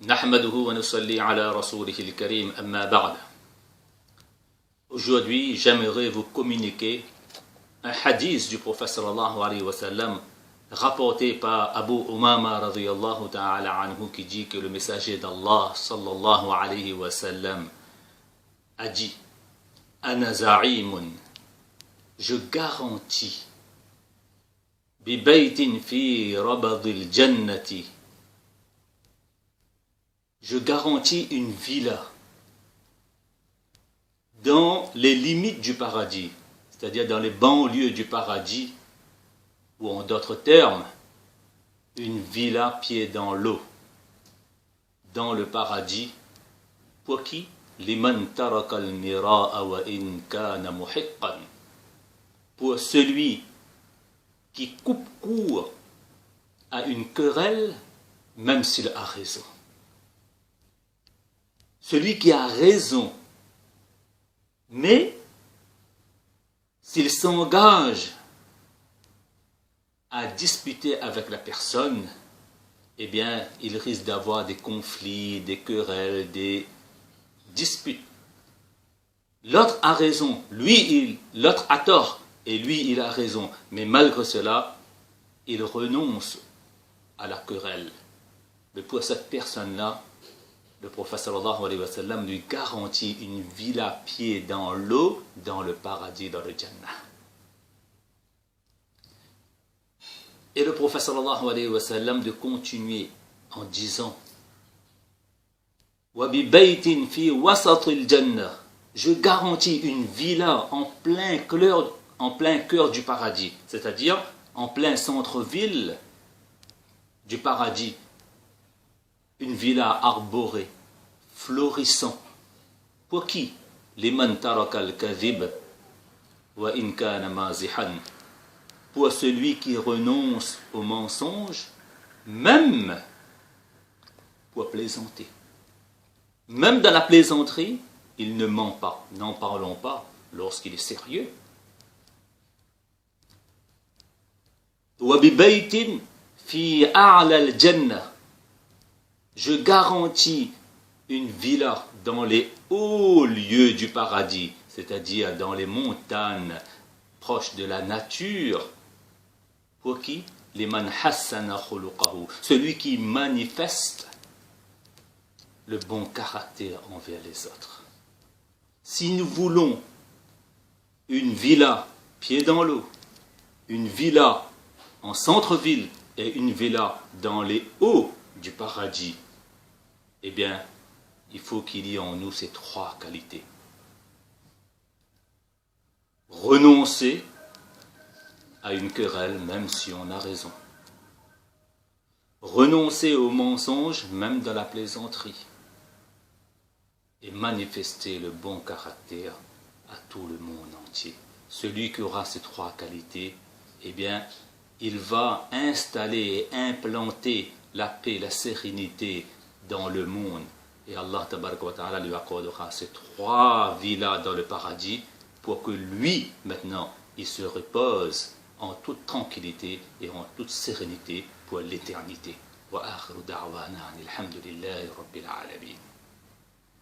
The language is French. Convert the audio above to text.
نحمده ونصلي على رسوله الكريم أما بعد. Aujourd'hui, j'aimerais vous communiquer un hadith du prophète sallallahu alayhi wa sallam rapporté par Abu Umama radiyallahu ta'ala anhu qui dit que le messager d'Allah sallallahu alayhi wa sallam a dit: Ana za'imun, je garantis, bi baytin fi rabadil jannati, je garantis une villa dans les limites du paradis, c'est-à-dire dans les banlieues du paradis, ou en d'autres termes, une villa pied dans l'eau, dans le paradis. Pour qui? Liman taraka al-mira'a wa in kana muhiqqan. Pour celui qui coupe court à une querelle, même s'il a raison. Celui qui a raison, mais s'il s'engage à disputer avec la personne, eh bien, il risque d'avoir des conflits, des querelles, des disputes. L'autre a raison, l'autre a tort, et lui, il a raison. Mais malgré cela, il renonce à la querelle. Mais pour cette personne-là, le prophète sallallahu alayhi wa sallam lui garantit une villa pied dans l'eau, dans le paradis, dans le Jannah. Et le prophète sallallahu alayhi wa sallam de continuer en disant: Wa bi baytin fi wasatil Jannah, je garantis une villa en plein cœur du paradis, c'est-à-dire en plein centre-ville du paradis. Une villa arborée, florissant. Pour qui? Liman taraka al-kadhib wa in kana mazihan. Pour celui qui renonce au mensonge, même pour plaisanter. Même dans la plaisanterie, il ne ment pas. N'en parlons pas lorsqu'il est sérieux. Wa bi baytin fi a'la al-jannah, je garantis une villa dans les hauts lieux du paradis, c'est-à-dire dans les montagnes proches de la nature. Pour qui? Liman hassana khuluqahu, celui qui manifeste le bon caractère envers les autres. Si nous voulons une villa pied dans l'eau, une villa en centre-ville et une villa dans les hauts du paradis, eh bien, il faut qu'il y ait en nous ces trois qualités. Renoncer à une querelle, même si on a raison. Renoncer au mensonge, même dans la plaisanterie. Et manifester le bon caractère à tout le monde entier. Celui qui aura ces trois qualités, eh bien, il va installer et implanter la paix, la sérénité dans le monde. Et Allah tabaraka wa ta'ala lui accordera ces trois villas dans le paradis pour que lui, maintenant, il se repose en toute tranquillité et en toute sérénité pour l'éternité. Wa akhiru da'wana alhamdulillahi rabbil alamin.